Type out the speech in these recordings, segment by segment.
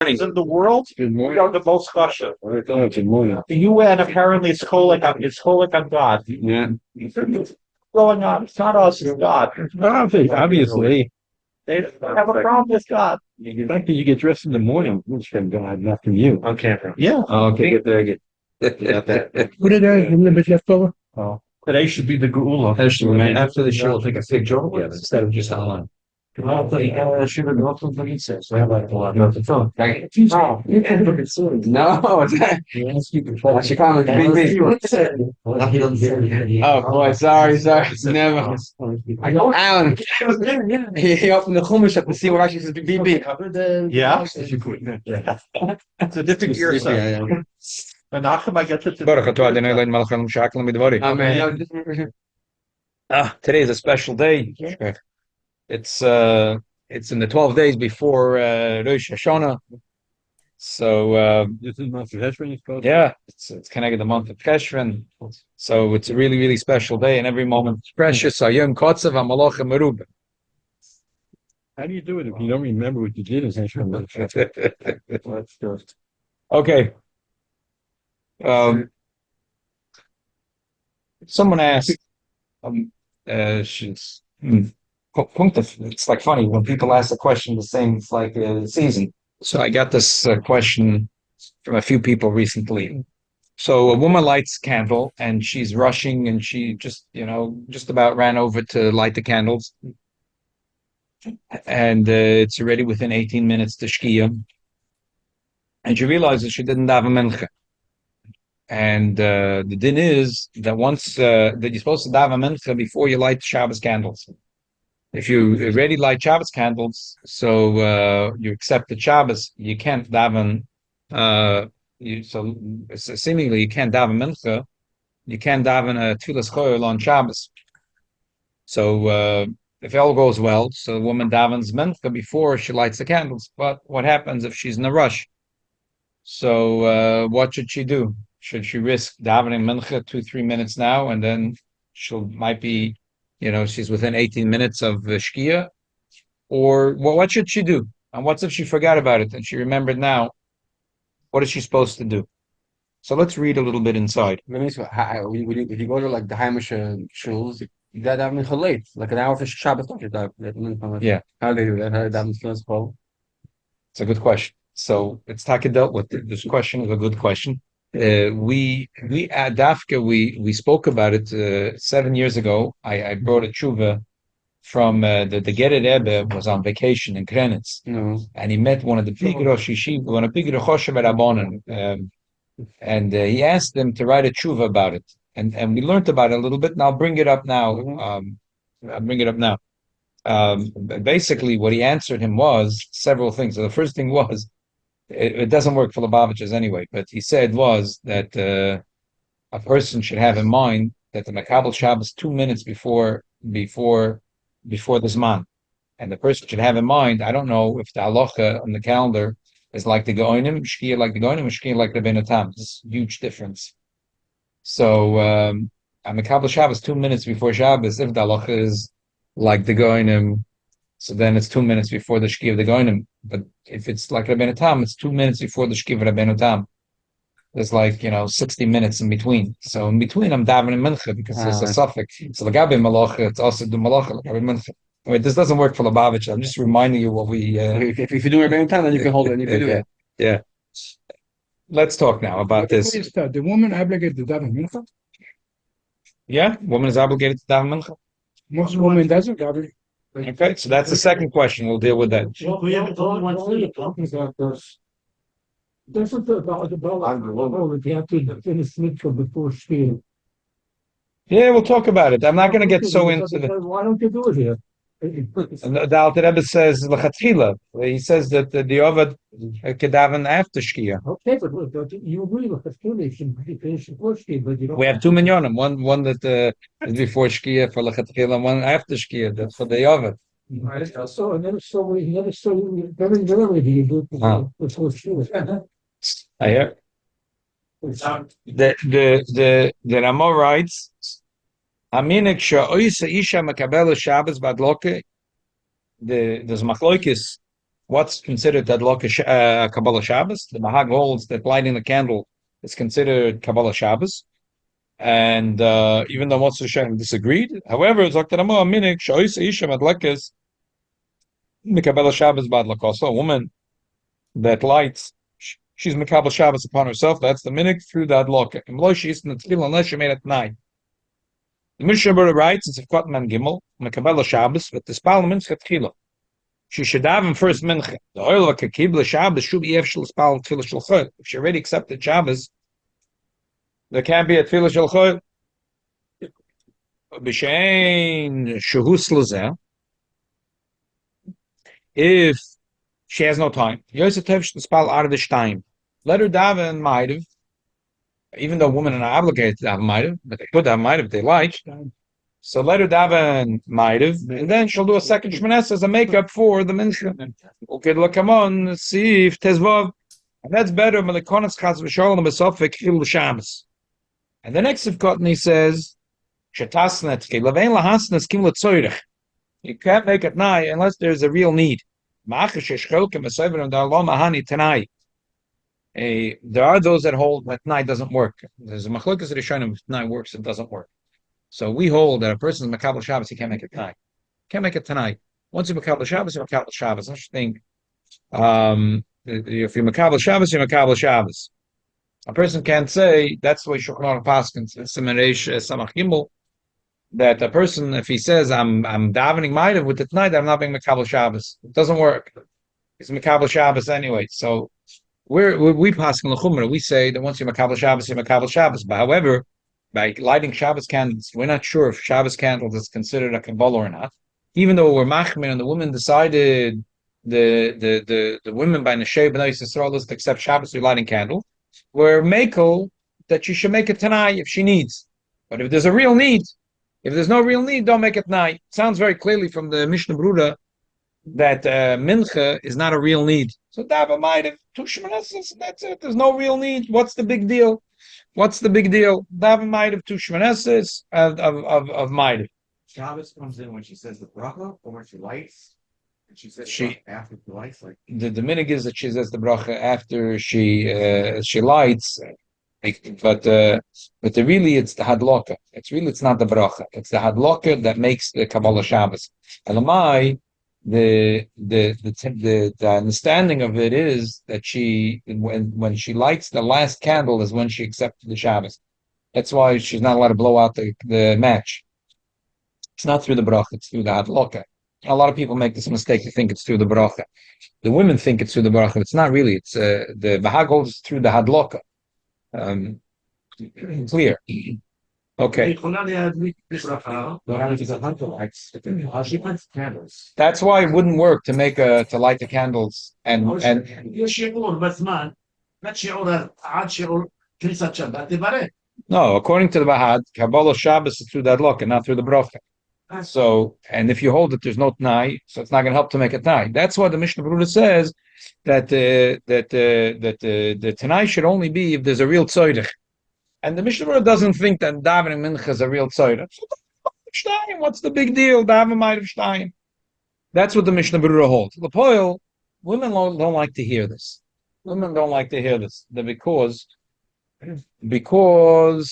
in the world, Good we morning. are the most Russia. Good morning. The UN apparently is calling on God. Yeah. What's going on? It's not us, it's God. Obviously, They have a problem with God. the fact that you get dressed in the morning is from God, not from you. On camera. Yeah. Oh, okay, good, very good. What did I remember left over? Oh. Today should be the Geula. After the show, we'll take a picture together instead of just online. No, it's Oh boy, sorry, never. Alan, he opened the chumash up to see what actually says BB. Yeah? It's a different gear set. Menachem, I get it. Today is a special day. It's in the 12 days before Rosh Hashanah. So This is not Heshvan, you suppose? yeah, it's connected the month of Cheshvan. So it's a really, really special day, and every moment is precious. Ayom Kotzav HaMalach Merubah. How do you do it if you don't remember what you did as Heshvan? Okay. Someone asked, it's like funny when people ask a question the same, it's like season. So I got this question from a few people recently. So a woman lights a candle and she's rushing and she just about ran over to light the candles. And it's already within 18 minutes to Shkia. And she realizes she didn't have a Mincha. And the din is that once that you're supposed to daven mincha before you light Shabbos candles. If you already light Shabbos candles, so you accept the Shabbos, you can't daven. Seemingly you can't daven mincha. You can't daven a tefillas choil on Shabbos. So if all goes well, so the woman davens mincha before she lights the candles. But what happens if she's in a rush? So what should she do? Should she risk davening mincha 2-3 minutes now, and then might be, she's within 18 minutes of shkia, or what should she do? And what's if she forgot about it and she remembered now? What is she supposed to do? So let's read a little bit inside. If you go to like the Hamish shuls, you got daven mincha late, like an hour for Shabbos. Yeah. How do they do that? How do they daven tefillas call? It's a good question. So it's taka dealt with. This question is a good question. We at Dafka we spoke about it 7 years ago. I brought a tshuva from the Gered Rebbe was on vacation in Krenitz, and he met one of the big Rosh Yeshiva, one of the big Rosh Rabbanon, and he asked them to write a tshuva about it, and we learned about it a little bit. And I'll bring it up now. Basically, what he answered him was several things. So the first thing was, it doesn't work for Lubavitchers anyway, but he said was that a person should have in mind that the Makabel Shabbos 2 minutes before the Zman. And the person should have in mind, I don't know if the halacha on the calendar is like the Goinim, Shkia like the Goinim, or Shkia like the Benatam. It's a huge difference. So a Makabel Shabbos 2 minutes before Shabbos, if the halacha is like the Goinim, so then it's 2 minutes before the Shkia of the Goinim. But if it's like Rabbeinu Tam, it's 2 minutes before the Shkia of Rabbeinu Tam. There's 60 minutes in between. So in between, I'm davening mincha because there's a suffix. So the Gabi Malacha, it's also the Malacha, like Gabi mincha. Wait, this doesn't work for Lubavitch. I'm just reminding you what we. If you do Rabbeinu Tam, then you can hold it. And you can do it. Yeah. Let's talk now about this. The woman obligated to daven mincha? Yeah, woman is obligated to daven mincha. Most women doesn't daven. Okay, so that's the second question. We'll deal with that. Well, we haven't only one thing talking about this. Doesn't the you have to finish mitzvah before Shkia? Yeah, we'll talk about it. I'm not going to get so into the. Why don't you do it here? The Alter Rebbe says lechatchila. He says that the Ovad could daven after Shkia. Okay, but look, you agree with the you should finish before Shkia, but you don't. We have two minyanim. One that is before Shkia for lechatchila, and one after Shkia. That's for the Ovad. So very rarely do you do it before Shkia. I hear. The Rama writes, Aminik sha'oisa isha makabela Shabbos badloke. There's machloikis what's considered Kabbalah Shabbos. The Mahag holds that lighting the candle is considered Kabbalah Shabbos. And even though most of the Shem disagreed, however, it's like the Ramah Minik, Shoisa Isha Hadleikos Neiros Shabbos Hadleikos. A woman that lights, she's Mikabel Shabbos upon herself. That's the Minik through the Hadlaka. Unless she made it night. The Mishnah Berurah writes, it's a Kotman Gimel, Mikabel Shabbos, but the Spal Mincha Tchila. She should daven first Mincha. The oil of Kibla Shabbos should be Efshel Spal Tchila Shulchot. If she already accepted Shabbos, there can't be a Tchila Shulchot. B'shein Shehus Lazeh. If she has no time, Yosef Tevshel Spal Ardish time. Let her daven Ma'ariv. Even though women are not obligated to daven Ma'ariv, but they could have Ma'ariv if they like. So let her daven Ma'ariv, and then she'll do a second Shmones as a makeup for the Mincha. Okay, look, come on, see if Tezvav. And that's better. Melikonas Chaz V'Sholem B'Sofek Chil Shabbos. And the next Sivkot, he says, Shetasnet Levein Lahasnes Kim L'Tzoyrech. You can't make it nigh unless there's a real need. There are those that hold that night doesn't work. There's a Hadleikos Rishon if night works, it doesn't work. So we hold that a person's Makabel Shabbos, he can't make it tonight. Can't make it tonight. Once you're Makabel Shabbos, you're Makabel Shabbos. I just think if you're Makabel Shabbos, you're Makabel Shabbos. A person can't say that's the way Shulchan Aruch paskins. It's Simaresh Samach Gimel that a person, if he says I'm davening Ma'ariv with it tonight, I'm not being Makabel Shabbos. It doesn't work. It's Makabel Shabbos anyway. So we paskin l'chumra. We say that once you're Makabel Shabbos, you're Makabel Shabbos. But however, by lighting Shabbos candles, we're not sure if Shabbos candles is considered a Kabbalah or not. Even though we're machmir and the women decided the women by Neshei B'nai Yisrael is to accept Shabbos through lighting candle, we're makel that you should make it tonight if she needs. But if there's a real need, if there's no real need, don't make it tonight. It sounds very clearly from the Mishnah Berurah that Mincha is not a real need. So daven Ma'ariv, two Shmoneses, that's it. There's no real need. What's the big deal? What's the big deal? Daven Ma'ariv, two Shmoneses of Ma'ariv. Shabbos comes in when she says the bracha or when she lights. And she says after the lights, like the minig is that she says the bracha after she lights. But really it's the hadlaka. It's not the bracha. It's the hadlaka that makes the Kabbalah Shabbos. Elamai, the understanding of it is that she when she lights the last candle is when she accepted the Shabbos. That's why she's not allowed to blow out the match. It's not through the bracha, it's through the hadlaka. A lot of people make this mistake to think it's through the bracha. The women think it's through the bracha. It's not really. It's the Bahag holds through the hadlaka. Clear. Okay. That's why it wouldn't work to light the candles and no, according to the Bahad, Kabbalah Shabbos is through the hadlaka, not through the bracha. So, and if you hold that there's no t'nai, so it's not going to help to make a t'nai. That's why the Mishnah Berurah says that the t'nai should only be if there's a real tzorech. And the Mishnah Berurah doesn't think that davening mincha is a real tzorech. So, what's the big deal? Daven Ma'ariv shtayim. That's what the Mishnah Berurah holds. The poil, women don't like to hear this. Women don't like to hear this because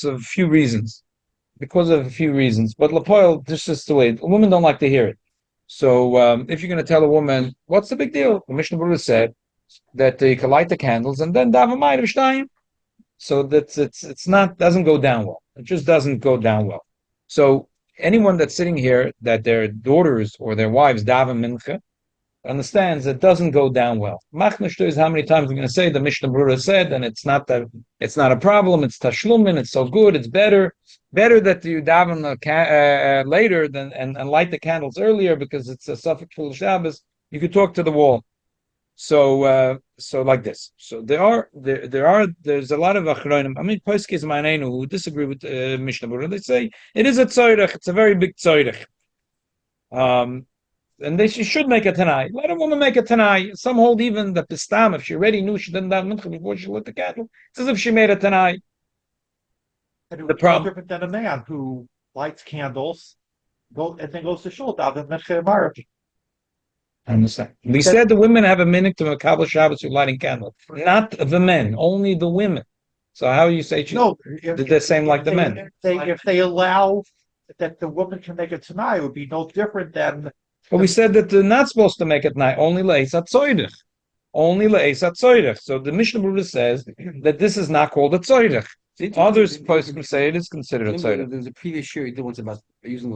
of a few reasons. But Lapoil, this is the way. Women don't like to hear it. So if you're going to tell a woman, what's the big deal? The Mishnah Berurah said that you can light the candles and then daven Ma'ariv shtayim. So that doesn't go down well. It just doesn't go down well. So anyone that's sitting here that their daughters or their wives daven mincha understands it doesn't go down well. Machnishtu is how many times we're going to say the Mishnah Berurah said, and it's not a problem. It's tashlumin. It's so good. It's better that you daven later than and light the candles earlier because it's a suffix full Shabbos. You could talk to the wall. So like this. So there's a lot of achronim. I mean, Poskis Ma'aneinu who disagree with Mishnah Berurah. They say it is a tzorech. It's a very big tzorech. And she should make a tanai. Let a woman make a tanai. Some hold even the pistam, if she already knew she didn't daven mincha before she lit the candle, it's as if she made a tanai. the problem different than a man who lights candles, and then goes to shul daven mincha marriage. I understand. We said the women have a minute to Makabel Shabbos with lighting candles, not the men, only the women. So how you say No, did the same like the men? If they allow that the woman can make it tonight, it would be no different than. But we said that they're not supposed to make it night, only le'esat tzoydech. Only le'esat tzoydech. So the Mishnah Berurah says that this is not called a tzoydech. Others supposed to say it is considered a tzedek. There's a previous year you did once about using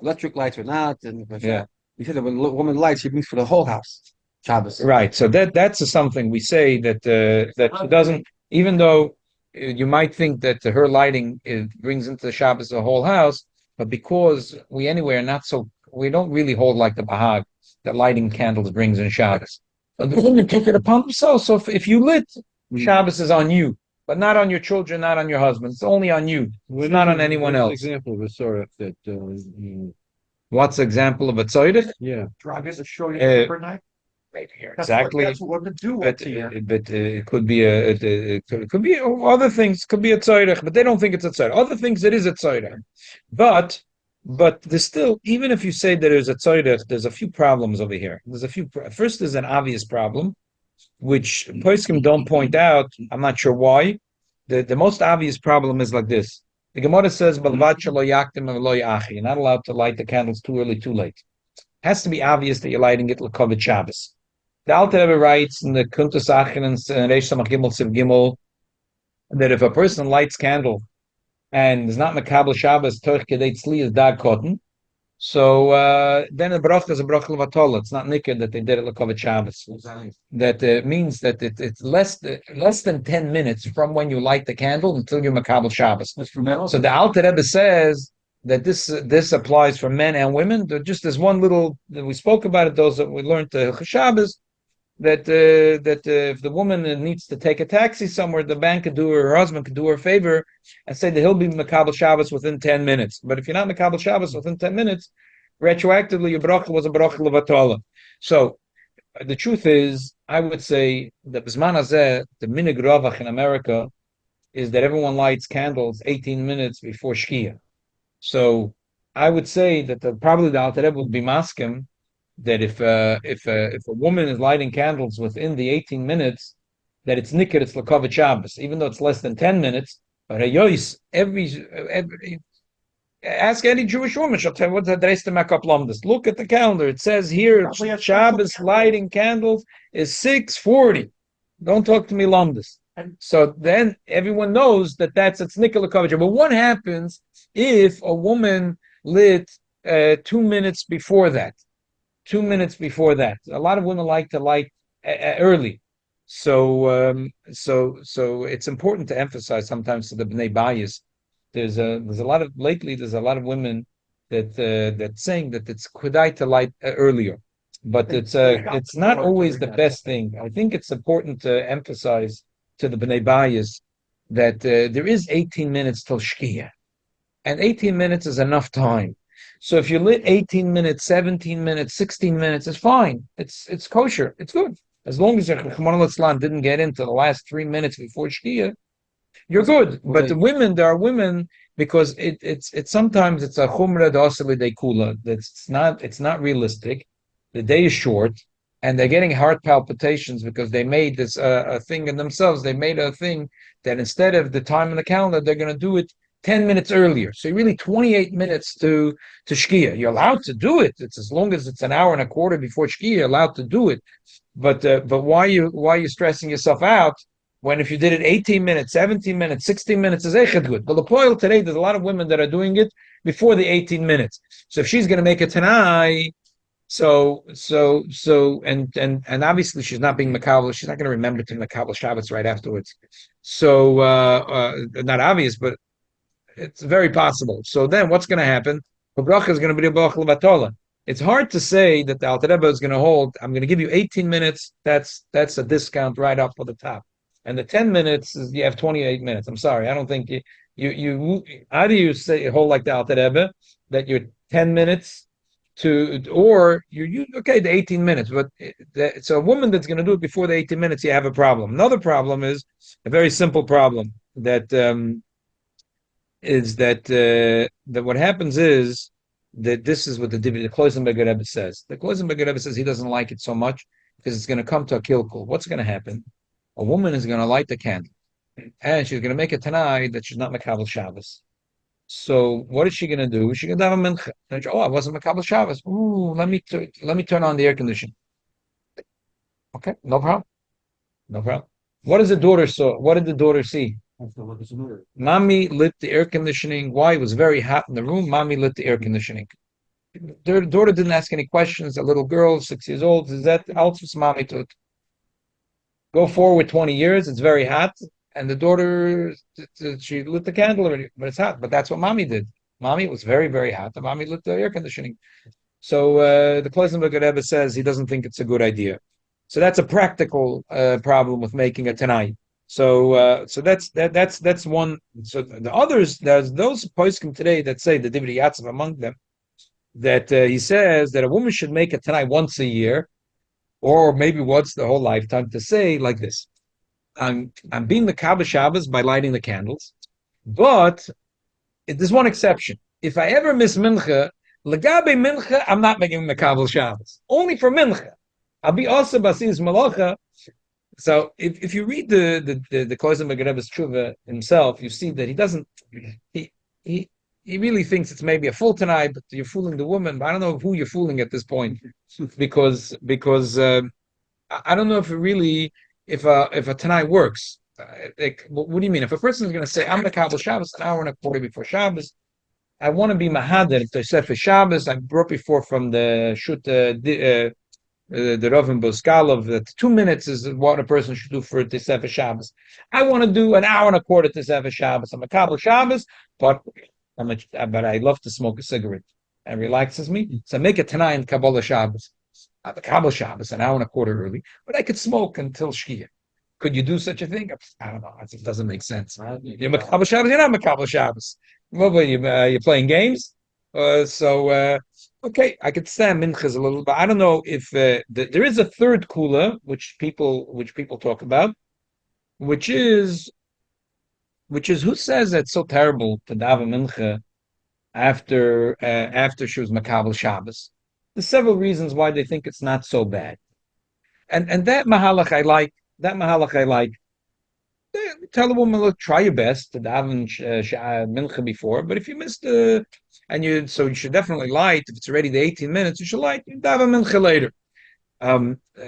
electric lights or not, and Yeah. You said that when a woman lights, she brings for the whole house. Shabbos. Right. So that's something we say that that she doesn't. Even though you might think that her lighting brings into the Shabbos the whole house, but because we anyway are not so, we don't really hold like the Bahag that lighting candles brings in Shabbos. But the women take it upon themselves. So if you lit, Shabbos is on you. But not on your children, not on your husband. It's only on you. It's not on anyone else. Example of a sorah that What's the example of a tzedek? yeah. Driving to show you overnight. Right here, That's exactly. That's what women do. But it could be it could be other things. Could be a tzedek, but they don't think it's a tzedek. Other things it is a tzedek. But there's still, even if you say that there's a tzedek, there's a few problems over here. There's a few. First, there's an obvious problem, which poskim don't point out. I'm not sure why. The most obvious problem is like this. The Gemara says, "Balvat shelo yaktim v'lo yachi." You're not allowed to light the candles too early, too late. It has to be obvious that you're lighting it l'kovet Shabbos. The Alter Rebbe writes in the Kuntus Achen and Reish Samach Gimel Siv Gimel that if a person lights candle and is not Makabel Shabbos, Torch Kedei Tzli is Dag Cotton, so then a bracha is a bracha levatol. It's not nikkur that they did it l'kovet Shabbos. That means that it's less than 10 minutes from when you light the candle until you're Makabel Shabbos. So the Alter Rebbe says that this applies for men and women. Just as one little, we spoke about it, those that we learned Shabbos, that if the woman needs to take a taxi somewhere, the bank could do her husband could do her a favor and say that he'll be Makabel Shabbos within 10 minutes. But if you're not Makabel Shabbos within 10 minutes, retroactively your bracha was a bracha levatala. So the truth is, I would say that B'zman hazeh, the minig ravach in America is that everyone lights candles 18 minutes before Shkia. So I would say that probably the Alter Rebbe would be maskim that if a woman is lighting candles within the 18 minutes, that it's nikkur, it's l'kovet Shabbos, even though it's less than 10 minutes. But every ask any Jewish woman, she'll tell you what's the dreiste makap lamdas. Look at the calendar; it says here Shabbos lighting candles is 6:40. Don't talk to me lamdas. So then everyone knows that that's its nikkur l'kovet. But what happens if a woman lit 2 minutes before that? 2 minutes before that. A lot of women like to light early. So it's important to emphasize sometimes to the Bnei Bayis. There's a lot of women that saying that it's kudai to light earlier, but it's not always the best thing. I think it's important to emphasize to the Bnei Bayis that there is 18 minutes till Shkia, and 18 minutes is enough time. So if you lit 18 minutes, 17 minutes, 16 minutes, it's fine. It's kosher. It's good. As long as your Chachman al-Islam didn't get into the last 3 minutes before Shkia, you're good. But there are women, because it's sometimes it's a chumra d'asili de kula. It's not realistic. The day is short, and they're getting heart palpitations because they made this a thing in themselves. They made a thing that instead of the time in the calendar, they're going to do it 10 minutes earlier. So really 28 minutes to Shkia. You're allowed to do it. It's as long as it's an hour and a quarter before Shkia, you're allowed to do it. But why are you stressing yourself out when if you did it 18 minutes, 17 minutes, 16 minutes is echet good? But the point today, there's a lot of women that are doing it before the 18 minutes. So if she's going to make it tonight, and obviously she's not being makabel, she's not going to remember to makabel Shabbos right afterwards. So not obvious, but it's very possible. So then what's going to happen? The bracha is going to be a bracha levatola. It's hard to say that the Alter Rebbe is going to hold, I'm going to give you 18 minutes, that's a discount right up for the top. And the 10 minutes, you have 28 minutes. I'm sorry, I don't think you how do you say hold like the Alter Rebbe, that you're 10 minutes to, or the 18 minutes, but so a woman that's going to do it before the 18 minutes, you have a problem. Another problem is a very simple problem that what happens is that this is what the Kloisenberger Rebbe says. The Kloisenberger Rebbe says he doesn't like it so much because it's going to come to a kilkul. What's going to happen? A woman is going to light the candle, and she's going to make a tanai that she's not Makabel Shabbos. So what is she going to do? She's going to have a mincha. I wasn't Makabel Shabbos. Ooh, let me turn on the air conditioning. Okay, no problem. No problem. What does the daughter saw? What did the daughter see? Mommy lit the air conditioning. Why? It was very hot in the room. Mommy lit the air conditioning. Their daughter didn't ask any questions. A little girl, 6 years old, is that Altus mommy to go forward 20 years? It's very hot. And the daughter, she lit the candle already, but it's hot. But that's what mommy did. Mommy, it was very, very hot. And mommy lit the air conditioning. So the Kloisenberger Rebbe says he doesn't think it's a good idea. So that's a practical problem with making a tanai. So that's one. So the others, there's those poskim today that say the Divrei Yatzav among them, that he says that a woman should make a tanai once a year, or maybe once the whole lifetime, to say like this: I'm being Makabel Shabbos by lighting the candles, but there's one exception. If I ever miss Mincha, Lagabe Mincha, I'm not making Makabel Shabbos. Only for Mincha. I'll be also Basis Malacha. So if you read the Kloisenberger Rebbe's Tshuva himself, you see that he doesn't. He really thinks it's maybe a full tanai, but you're fooling the woman. But I don't know who you're fooling at this point, because I don't know if it really if a tanai works. Like, what do you mean? If a person is going to say, I'm the Kabbalah Shabbos an hour and a quarter before Shabbos, I want to be Mahader to Sefer Shabbos. I brought before from the Shut the Rav and Boskalov that 2 minutes is what a person should do for Sefer Shabbos. I want to do an hour and a quarter to Sefer Shabbos. I'm a Kabbalah Shabbos, but I love to smoke a cigarette. It relaxes me. So I make a Tanai in Kabbalah Shabbos. I'm a Kabbalah Shabbos an hour and a quarter early, but I could smoke until Shkia. Could you do such a thing? I don't know. It doesn't make sense. You're Makabel Shabbos, you're not Makabel Shabbos. Well, you're playing games? Okay, I could stand minchas a little, but I don't know if there is a third kula which people talk about, which is who says that it's so terrible to daven mincha after she was Makabel Shabbos. There's several reasons why they think it's not so bad, and that mahalach I like. Tell a woman, look, try your best to daven mincha before, but if you missed you should definitely light. If it's already the 18 minutes, you should light. You daven mincha later.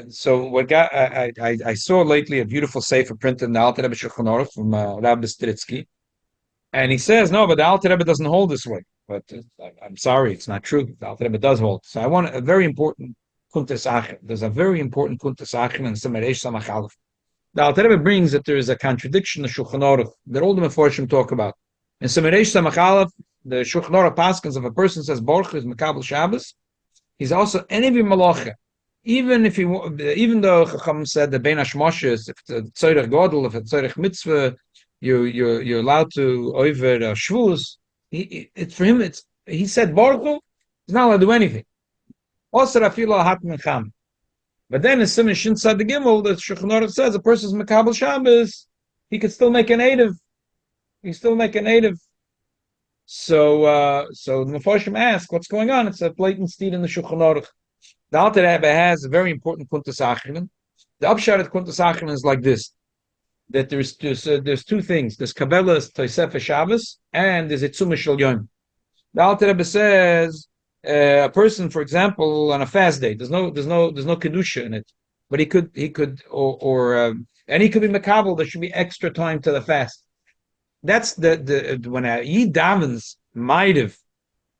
So what I saw lately a beautiful sefer printed in the Alter Rebbe Shulchan Aruch from Rabbi Stritsky, and he says no, but the Alter Rebbe doesn't hold this way. But I'm sorry, it's not true. The Alter Rebbe does hold. So I want a very important kuntes achim. There's a very important kuntes achim in Simereish Samach Aleph. The Alter Rebbe brings that there is a contradiction in the Shulchan Aruch that all the Meforshim talk about. In Simereish Samach Aleph, the Shulchan Aruch paskins, if a person says Baruch is Makabel Shabbos, he's also Enevi Malacha. Even though Chacham said that Bein Hashmoshes, if it's a Tzorech Godel, if it's a Tzorech Mitzvah, you're allowed to over Shvus. It's for him. He said Baruch, he's not allowed to do anything. Also, Rafila Hat Mencham. But then in Siman Shin Tzad Gimel, the Shulchan Aruch says a person's Makabel Shabbos, he could still make a native. So the Meforshim ask, what's going on? It's a blatant steed in the Shulchan Aruch. The Alter Rebbe has a very important kuntas achrin. The upshot of kuntas achrin is like this: that there's two things. There's Kabbalah's Tosefah Shabbos and there's Itzuma Shel Yom. The Alter Rebbe says a person, for example, on a fast day, there's no kedusha in it, but he could and he could be makabel. There should be extra time to the fast. That's the when a yid davens ma'ariv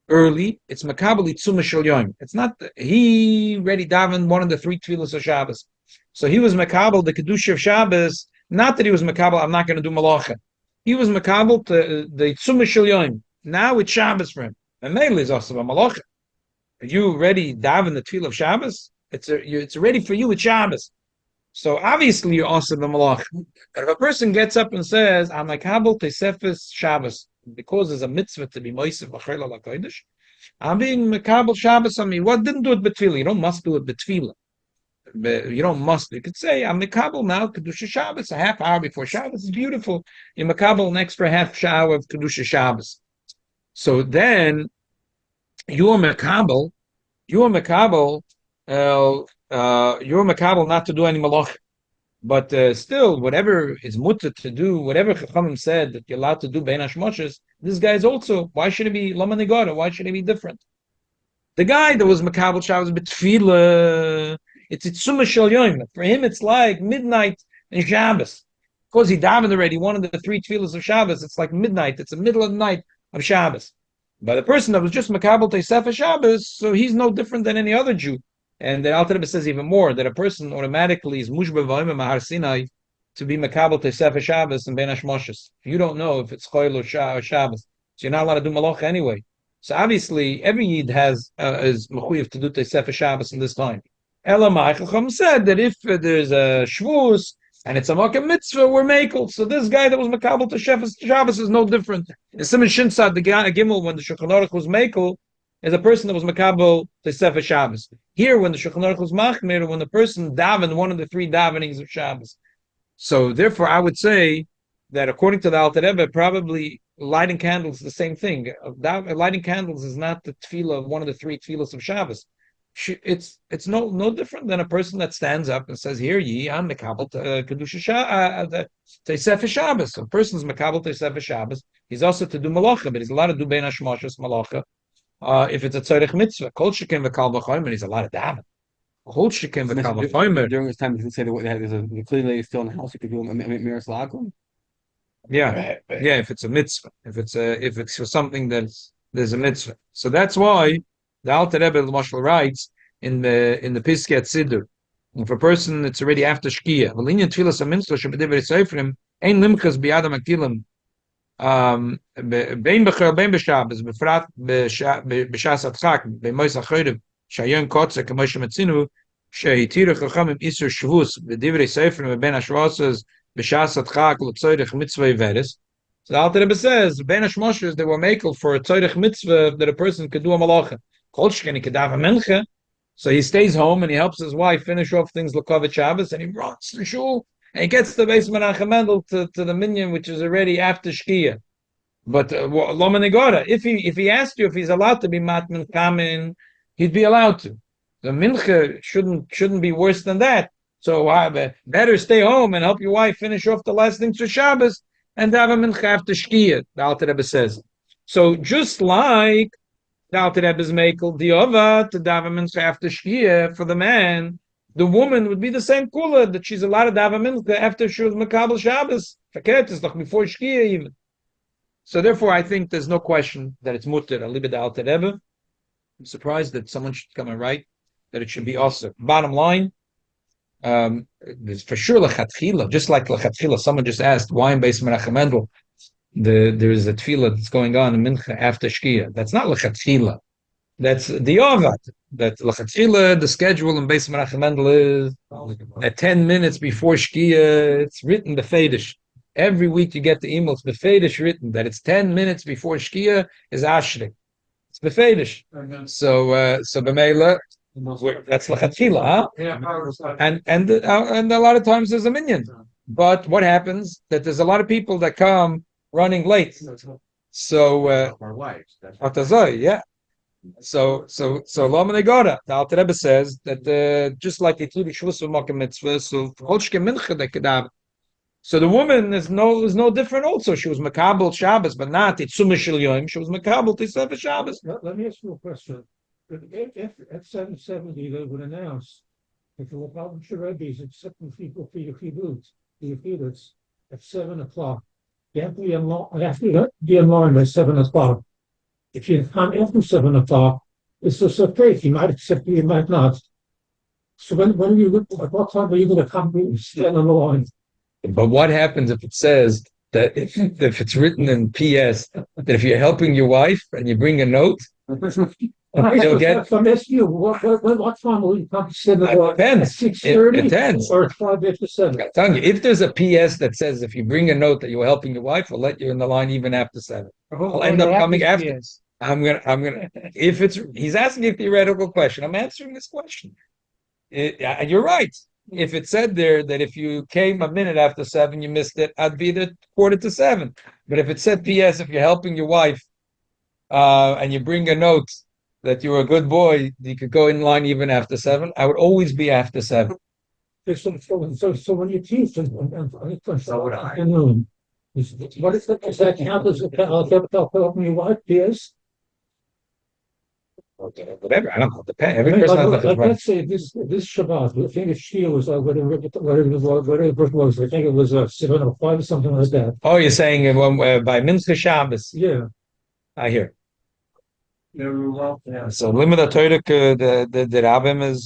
early, it's makabel itzuma shel yom. It's not he ready daven one of the 3 tefillas of Shabbos. So he was makabel the kedusha of Shabbos. Not that he was makabel, I'm not going to do malacha. He was makabel to the itzuma shel yom. Now it's Shabbos for him. And mainly is also a malacha. Are you ready daven the tefillah of Shabbos? It's ready for you with Shabbos. So obviously you're also the malach. But if a person gets up and says, I'm makabel Tosefes Shabbos, because there's a mitzvah to be moisef b'chayla l'kodesh, I'm being makabel Shabbos on me. What didn't do it b'tefillah? You don't must do it b'tefillah. You don't must. You could say, I'm makabel now kedusha Shabbos, a half hour before Shabbos. It's beautiful. You're makabel an extra half hour of kedusha Shabbos. So then you're makabel, you're makabel, you're makabel not to do any malach. But still, whatever is mutter to do, whatever Chachamim said that you're allowed to do bein hashmoshes, this guy is also. Why should it be lama negara? Why should it be different? The guy that was makabel Shabbos betfila, it's tzuma shel yom. For him, it's like midnight in Shabbos. Because he davened already one of the three tefillas of Shabbos. It's like midnight. It's the middle of the night of Shabbos. But the person that was just makabel teisef Shabbos, so he's no different than any other Jew. And the Alter Rebbe says even more that a person automatically is mushba v'omer mahar Sinai to be makabel teisef Shabbos and ben hashmoshes. You don't know if it's choil or Shabbos, so you're not allowed to do malach anyway. So obviously, every yid has is mechuyev to do teisef Shabbos in this time. Elamai Chacham said that if there's a shvus and it's a makom mitzvah, we're makel. So this guy that was makabel teisef Shabbos is no different. In Simon Shinsad, the Gimel, when the Shulchan Aruch was makel, is a person that was makabel teisef Shabbos. Here, when the Shulchan Aruch was machmir, when the person davened one of the three davenings of Shabbos. So therefore, I would say that according to the Alter Rebbe, probably lighting candles is the same thing. Lighting candles is not the tefillah of one of the three tefillahs of Shabbos. It's no different than a person that stands up and says, "Here ye, I'm makabel kedusha teisef Shabbos." So a person's makabel teisef Shabbos. He's also to do malacha, but he's allowed to do bein hashmoshes malacha. If it's a tzorech mitzvah, kol shekem v'kal v'chomer, he's allowed to daven. Kol shekem v'kal v'chomer. During this time, you could say that there's a clean lady still in the house. You could do a miras lagum. Yeah, if it's a mitzvah, if it's for something there's a mitzvah. So that's why the Alter Rebbe Mashal writes in the Piskei at Siddur. If a person it's already after shkia, v'linyan tfilas hamitzvah shebedivei seifrim ein limchas biyadam akilim. Bein b'chol bein b'Shabbos b'frat b'shas adchak b'mois achorev shayom kotzer k'mo shematzinu shehitiru chachamim isur shvus b'divrei seifrim b'ben hashvosas b'shas adchak l'tzorech mitzvah iveris. So the Alter Rebbe says bein hashmoshes they were makel for a tzorech mitzvah that a person could do a malacha. Kol sheken he could daven Mincha. So he stays home and he helps his wife finish off things l'kovet Shabbos and he runs to shul. And he gets to the base Menachem Mendel to the minyan, which is already after Shkia. But Loma Negora, if he asked you if he's allowed to be Matman Kamin, he'd be allowed to. The Mincha shouldn't be worse than that. So better stay home and help your wife finish off the last things for Shabbos and have a Mincha after Shkia, the Alter Rebbe says. So just like the Alter Rebbe's makel diova to daven Mincha after Shkia for the man, the woman would be the same kula that she's allowed to daven Mincha after she was makabel Shabbos. Faket is like before Shkia even. So therefore, I think there's no question that it's mutter alibed Alter Rebbe. I'm surprised that someone should come and write that it should be also. Bottom line, there's for sure lechatchila. Just like lechatchila, someone just asked why in Beis Menachem Mendel there is a tefillah that's going on in Mincha after Shkia. That's not lechatchila. That's the Avad. That lechatchila, the schedule in Beis Menachem Mendel is at 10 minutes before Shkia. It's written befedish. Every week you get the emails befedish written that it's 10 minutes before Shkia is Ashrik. It's befedish. So b'meila that's lechatchila, huh? And a lot of times there's a minyan. But what happens that there's a lot of people that come running late. So our wives. yeah. So Lama Negora, the Alter Rebbe says that just like Yitzuri Shvus Makom Mitzvah, so Holshke Mincha they could have. So the woman is no different. Also, she was makabel Shabbos, but not Itzuma Shel Yom. She was makabel Tisef Shabbos. Let me ask you a question. If at 770 they would announce if the Lubavitcher Rebbe is accepting people for your kibbutz at 7:00, you have to be in line by 7:00. If you come after 7:00, it's a fake. You might accept you, you might not. So when you look at what time are you going to come and stand on the line? But what happens if it says that if it's written in PS that if you're helping your wife and you bring a note, you'll get. I'm asking you, what time will you come to sit at 6:30? It depends. Or 5 after 7? I'm telling you, if there's a PS that says if you bring a note that you're helping your wife, we'll let you in the line even after 7. I'll end up coming after. I'm gonna. If it's, he's asking a theoretical question. I'm answering this question. And you're right. If it said there that if you came a minute after 7, you missed it, I'd be there 7:15. But if it said PS, if you're helping your wife, and you bring a note that you were a good boy, you could go in line even after 7. I would always be after 7. So when you teach So would I. afternoon, what is that? Does that count as a help me what? Yes. Whatever, I don't know. Depend. Every person has Like, different. let's say this Shabbat, I think it's Shia was whatever it was. I think it was 7:05 or something like that. Oh, you're saying by Mincha Shabbos. Yeah. I hear. Yeah. So limit Torah, the Rabbim is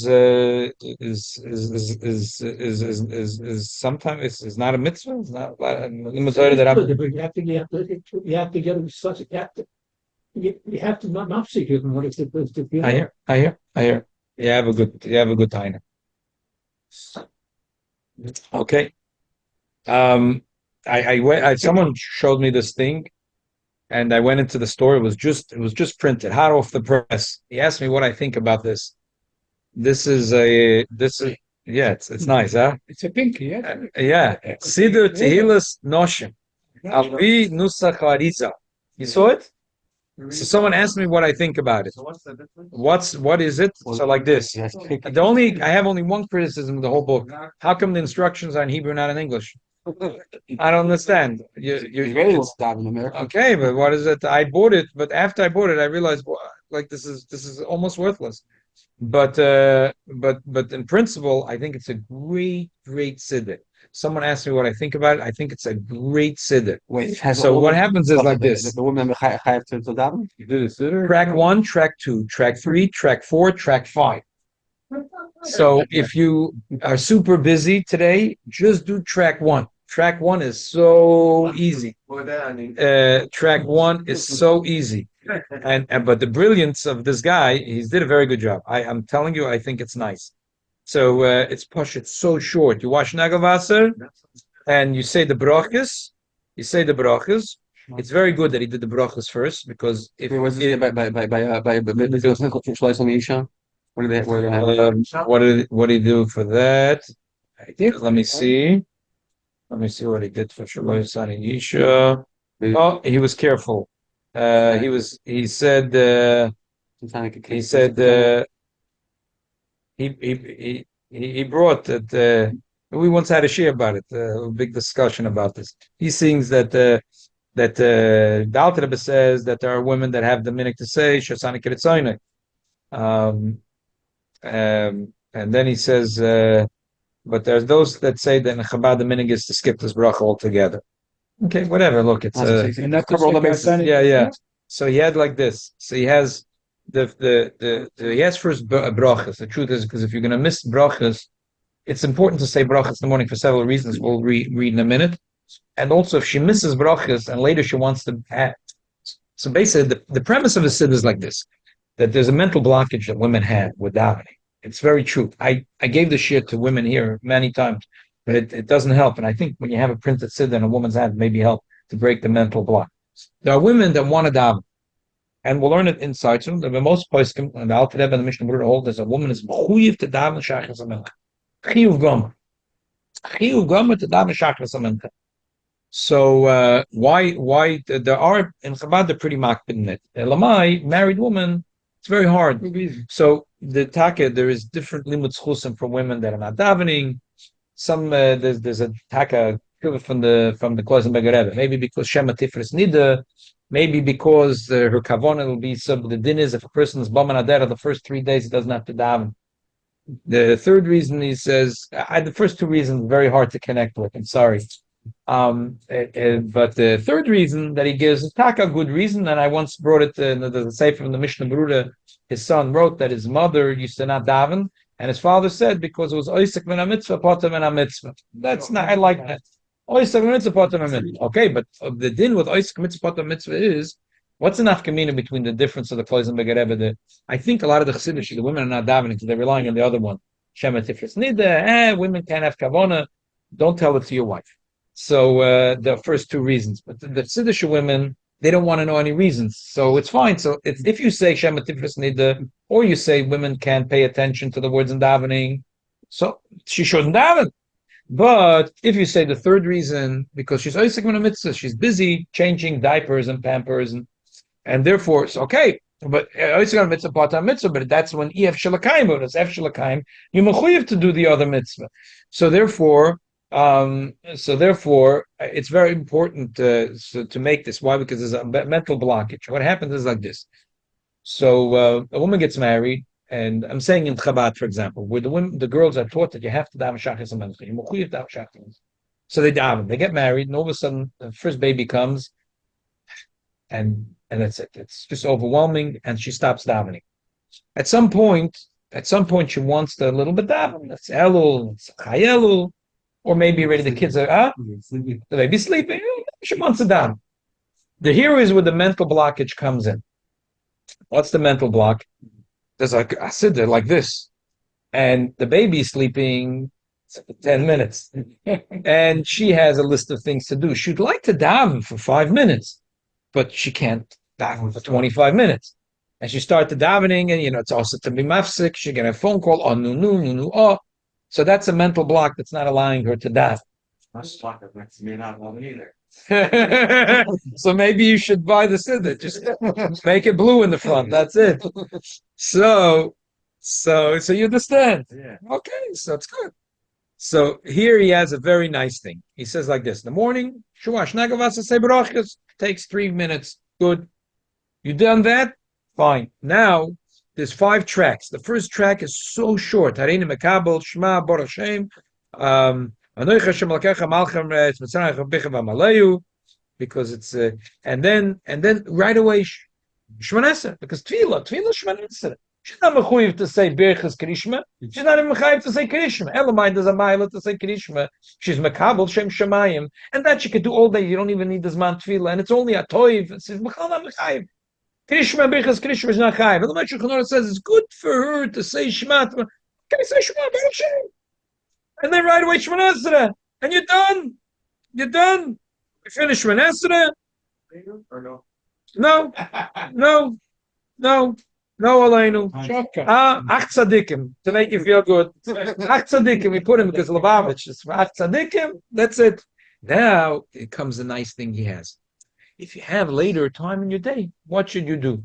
sometimes is not a mitzvah. It's not limit Torah. The Rabbim. But you have to get such you have to not seek it in order to I hear. You have a good time. Okay. Someone showed me this thing, and I went into the store. It was just printed, hot off the press. He asked me what I think about this. This is it's nice, huh? It's a pinky, yeah. Yeah. Siddur Tehillas Noshim. Avi Nusach Ariza. You saw it? So someone asked me what I think about it. So what's the difference? What is it? So like this. Yes. I have only one criticism of the whole book. How come the instructions are in Hebrew, not in English? I don't understand. Israeli was daven in America. Okay, but what is it? I bought it, but after I bought it, I realized like this is almost worthless. But in principle, I think it's a great siddur. Someone asked me what I think about it. I think it's a great siddur. Wait, So what happens is like this: the woman have to daven. You did a sitter? track 1, track 2, track 3, track 4, track 5. So if you are super busy today, just do track 1. Track 1 is so easy. Track 1 is so easy. But the brilliance of this guy, he did a very good job. I'm telling you, I think it's nice. So it's so short. You wash Nagelwasser and you say the brachas. It's very good that he did the brachas first, because if It was what did he do for that? Let me see what he did for Shalom Sani Yisha. Oh, he was careful. He said he brought that we once had a share about it, a big discussion about this. He sings that the Alter Rebbe says that there are women that have the minhag to say Shasani Kiritzayne. And then he says, but there's those that say that in Chabad the minhag is to skip this bracha altogether. Okay, whatever. Look, it's yeah. So he had like this. So he has he has first brachas. The truth is, because if you're going to miss brachas, it's important to say brachas in the morning for several reasons. We'll read in a minute. And also, if she misses brachas and later she wants to add. So basically, the premise of the siddur is like this: that there's a mental blockage that women have with davening. It's very true. I gave this shit to women here many times, but it doesn't help. And I think when you have a printed siddur in a woman's hand, maybe help to break the mental block. There are women that want to daven. And we'll learn it inside. So the most poskim and the Alter Rebbe and the Mishnah Berurah hold is a woman is mechuyev to daven shachris mincha. Chiyuv goma to daven shachris mincha. So why there are in Chabad they're pretty makpid in it. Elamai, married woman, it's very hard. So the taka, there is different limud chusim for women that are not davening. Some there's a taka from the Kloisenberger Rebbe. Maybe because Shema Tifris Nida. Maybe because her kavanah will be sub. The din is if a person is baman adera the first 3 days he doesn't have to daven. The third reason he says the first 2 reasons very hard to connect with. I'm sorry, but the third reason that he gives is taka good reason. And I once brought it to the Sefer from the Mishnah Berurah. His son wrote that his mother used to not daven, and his father said because it was oisek min mitzvah potem min mitzvah. That's not. I like that. Okay, but the din with Oisik Mitzvah Mitzvah is what's the nafkamina between the difference of the Kloisenberger Rebbe? I think a lot of the Chassidish, the women are not davening because they're relying on the other one. Shema Tifris Nida, women can't have kavona. Don't tell it to your wife. So the first 2 reasons. But the Chassidish women, they don't want to know any reasons. So it's fine. So if you say Shema Tifris Nida, or you say women can't pay attention to the words in davening, so she shouldn't daven. But if you say the third reason, because she's oisek min mitzvah, she's busy changing diapers and pampers, and therefore, so okay, But also got a mitzvah part on mitzvah, but that's when ef shalakayim, when it's ef shalakayim, you mechuyev to do the other mitzvah. So therefore, it's very important to make this. Why? Because there's a mental blockage. What happens is like this. So a woman gets married, and I'm saying in Chabad, for example, where the girls are taught that you have to daven shachris and mincha. You mechuyev daven shachris. So they daven. They get married, and all of a sudden, the first baby comes, and that's it. It's just overwhelming, and she stops davening. At some point, she wants to a little bit daven. It's Elul, it's Elul, or maybe already the kids are the baby's sleeping. She wants to daven. Here is where the mental blockage comes in. What's the mental block? There's a siddur like this, and the baby's sleeping 10 minutes, and she has a list of things to do. She'd like to daven for 5 minutes, but she can't daven for 25 minutes. And she started davening, and it's also to be mafsik. She get a phone call, oh, no. Oh. So that's a mental block that's not allowing her to daven. Me not one either. So maybe you should buy the siddur. Just make it blue in the front. That's it. So you understand? Yeah. Okay, so it's good. So here he has a very nice thing. He says like this: in the morning, takes 3 minutes. Good. You done that? Fine. Now there's 5 tracks. The first track is so short. Hareini mekabel shema baruch Hashem. Because it's and then right away Shmoneh, because tefillah Shmoneh. She's not mechuyev to say birchas krishma. She's not even mechuyev to say krishma. Elamai does a mile to say krishma. She's mekabel shem shemayim, and that she could do all day. You don't even need this man tefillah, and it's only a toiv. It's mechal not mechuyev. Krishma birchas krishma is not chayev. And the Meshach Chanor says it's good for her to say shema. Can I say shema baruch Hashem? And then right away Shmoneh, and you're done. You're done. You finish Shmoneh. Or no? No, Aleinu. Ach tzadikim, to make you feel good. Ach tzadikim, we put him because Lubavitch is ach tzadikim, that's it. Now, it comes the nice thing he has. If you have later time in your day, what should you do?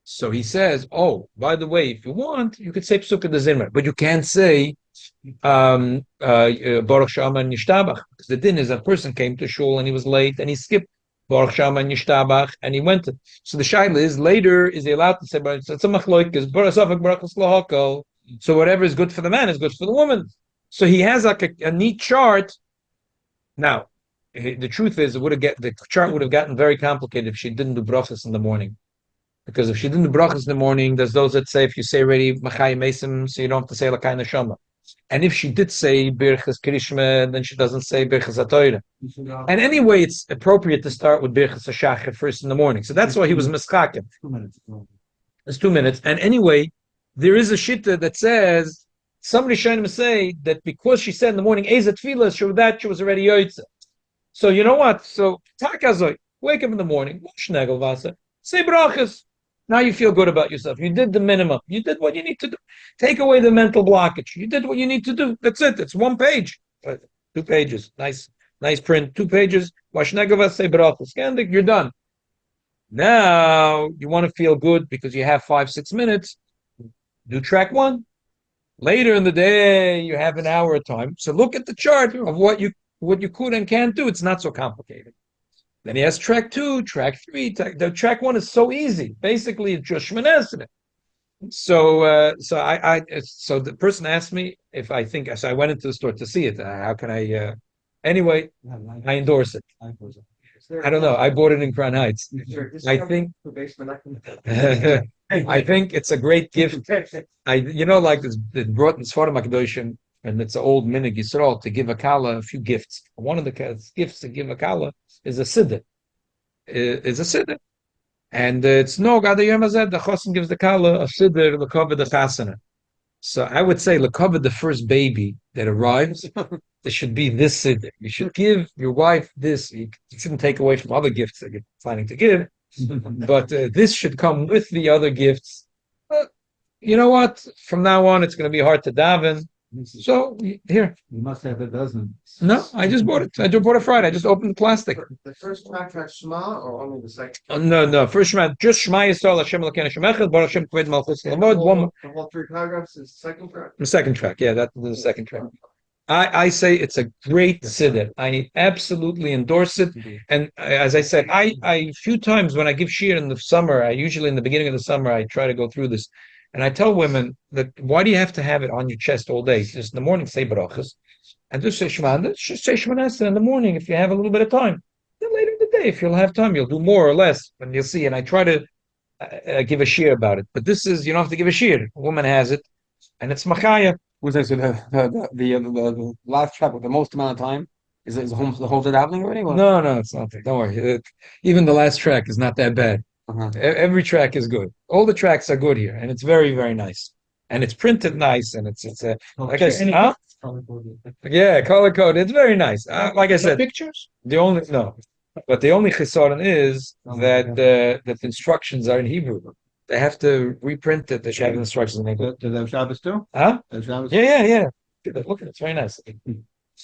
So he says, oh, by the way, if you want, you could say Psukkah de Zimmer, but you can't say Baruch Shama and Yishtabach, because the din is a person came to shul and he was late and he skipped Baruch Shama and Yishtabach, and he went to. So the shaila is later, is he allowed to say, it's a machloikes, so whatever is good for the man is good for the woman. So he has like a neat chart. Now, the truth is, the chart would have gotten very complicated if she didn't do brachas in the morning. Because if she didn't do brachas in the morning, there's those that say if you say already Machai Mesim, so you don't have to say Lakai Neshama. And if she did say Birchas Krishma, then she doesn't say Birchas HaTorah. And anyway, it's appropriate to start with Birchas HaShachar first in the morning. So that's why he was mischakim. 2 minutes. It's 2 minutes. And anyway, there is a shitta that says, somebody trying to say that because she said in the morning, Eza Tfilah, she was already Yoitza. So you know what? So, Takazoy, wake up in the morning, wash Nagel Vasa, say brachas. Now you feel good about yourself. You did the minimum. You did what you need to do. Take away the mental blockage. You did what you need to do. That's it. It's 1 page. 2 pages. Nice print. 2 pages. Wash Negava, say brachas. Skandik, you're done. Now you want to feel good because you have 5-6 minutes. Do track 1. Later in the day, you have an hour of time. So look at the chart of what you could and can't do. It's not so complicated. Then he has track 2, track 3. The track 1 is so easy. Basically, it's just Shmoneh. So the person asked me if I think. So I went into the store to see it. How can I? Anyway, I endorse it. I don't know. I bought it in Crown Heights. I think. I think it's a great gift. Like this, it brought in Sfarim HaKadoshim, and it's an old minig Yisrael to give a kala a few gifts. One of the gifts to give a kala is a siddur. And it's no Gada Yom Hazeh, the Chosim gives the kala a siddur l'koved the chasana. So I would say l'koved the first baby that arrives, there should be this siddur. You should give your wife this. You shouldn't take away from other gifts that you're planning to give, but this should come with the other gifts. You know what? From now on, it's going to be hard to daven. So here. You must have a dozen. No, I just bought it. I just bought it Friday. I just opened the plastic. The first track has Shema or only the second? Oh, no. First Shema, just Shema Yisrael Hashem Elokeinu Hashem Echad, Baruch Hashem Kved Malchus Lamod. One, The whole three paragraphs is the second track? the second track. Yeah, that's the second track. I say it's a great siddur. I absolutely endorse it. And as I said, I a few times when I give shir in the summer, I usually in the beginning of the summer, I try to go through this. And I tell women that why do you have to have it on your chest all day? Just in the morning, say brachas, and just say Shema. Just say Shema in the morning if you have a little bit of time. Then later in the day, if you'll have time, you'll do more or less, and you'll see. And I try to give a shir about it. But this is you don't have to give a shir. A woman has it, and it's machaya. Was that the last track with the most amount of time? Is the whole davening already? Or? No, it's not. Don't worry. Even the last track is not that bad. Every track is good. All the tracks are good here, and it's very, very nice. And it's printed nice, and it's like I said, yeah, color code. It's very nice. Like I said, Pictures? the only chisaron is that the instructions are in Hebrew. They have to reprint it. They should have instructions in English. Do they have Shabbos too? Huh? Shabbos? Yeah. Look at it. It's very nice.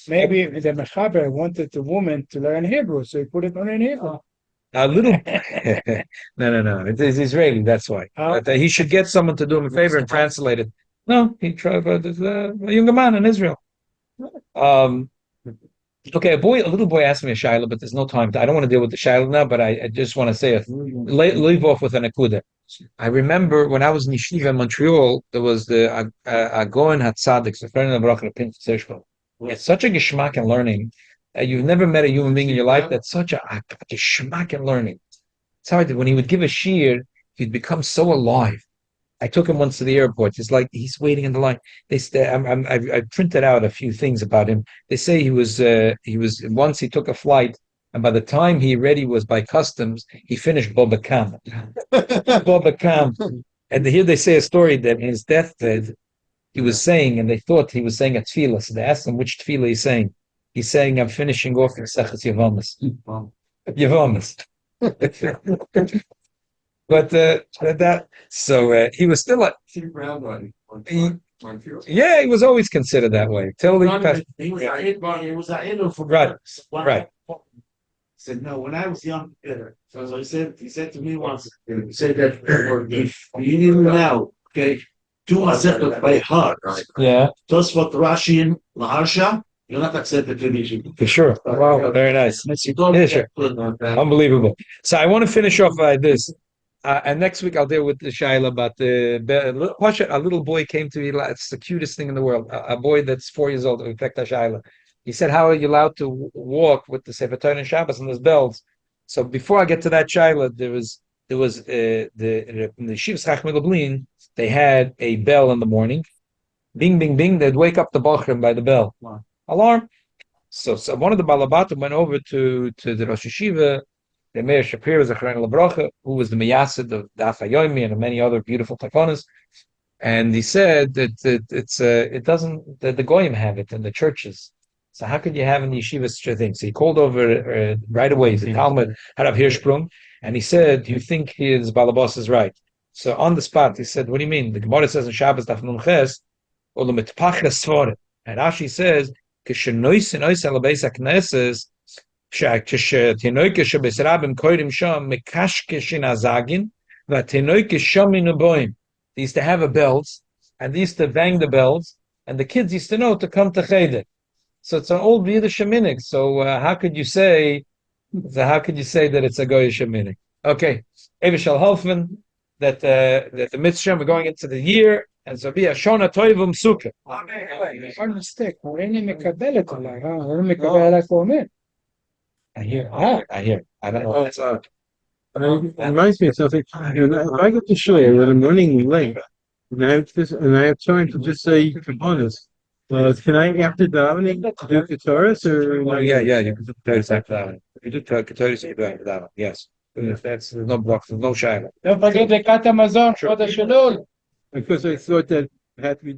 Maybe the Mechaber wanted the woman to learn Hebrew, so he put it on in Hebrew. A little. No. It's Israeli. That's why. But, he should get someone to do him a favor and translate it. No, he tried. But there's a younger man in Israel. Okay, a little boy asked me a shaila, but there's no time. I don't want to deal with the shaila now, but I just want to say leave off with an akuda. I remember when I was in yeshiva in Montreal, there was the Agoin Hatzadik, the friend of the Baruch Lepin. It's such a geschmack in learning. You've never met a human being in your life that's such a geschmack in learning. It's hard. When he would give a shir, he'd become so alive. I took him once to the airport. It's like he's waiting in the line. I printed out a few things about him. They say he was once he took a flight, and by the time he already was by customs, he finished Boba Kam. Boba Kam. And here they say a story that in his deathbed, he was saying, and they thought he was saying a tefillah. So they asked him which tefillah he's saying. He's saying, I'm finishing off in Seches Yavamas. Yavamas. But he was still he was always considered that way till he passed. He was a Elul for Right. Said no. When I was young, so he said to me once. He said that if you need now, okay, do Masechtas by heart. Yeah. Just what Rashi in Laharsha, you're not accepted tradition. For sure. Wow, very nice. Yeah, sure. Unbelievable. So I want to finish off by this. And next week I'll deal with the shaila about a little boy came to me. It's the cutest thing in the world. A boy that's 4 years old. In fact, shaila. He said, "How are you allowed to walk with the Sefer Torah and Shabbos and there's bells?" So before I get to that shaila, there was in the Shivas Chachmei Lublin. They had a bell in the morning. Bing, bing, bing. They'd wake up the Bachrim by the bell. Wow. Alarm. So one of the Balabatim went over to the Rosh Yeshiva, the Meir Shapiro, Zachariah Labrocha, who was the Miyasid of Daf Hayomi and many other beautiful takonas. And he said that it doesn't, that the Goyim have it in the churches. So how could you have in the yeshiva such a thing? So he called over right away, the Talmud, Harav Hirschsprung, and he said, "Do you think his Balabas is right?" So on the spot, he said, "What do you mean? The Gemara says in Shabbos, Daf Nun Ches, Olam Mitpachra Sforim." And Rashi says, "K'shenois inois alabeis hakneses, k'shetinoike shebesrabim koirim sham mekashkeshin azagin, v'atinoike shamin uboim." They used to have a bells, and they used to bang the bells, and the kids used to know to come to Cheder. So it's an old Yiddish minig. So how could you say that it's a goyish minig? Okay, Eva shall helfen that the mitzvah we're going into the year, and so be a shona toivum sukkah. One mistake. I hear. I don't know. It reminds me of something. If I get to show you that I'm running late, and I have time to just say bonus. Can I after davening do Ketoris or? Yeah, you can do Ketoris after davening. If you do Ketoris, you do after davening. Yes, there's no block, there's no shayla. Don't forget the Kat Amazon for the Elul. Because I thought that had to be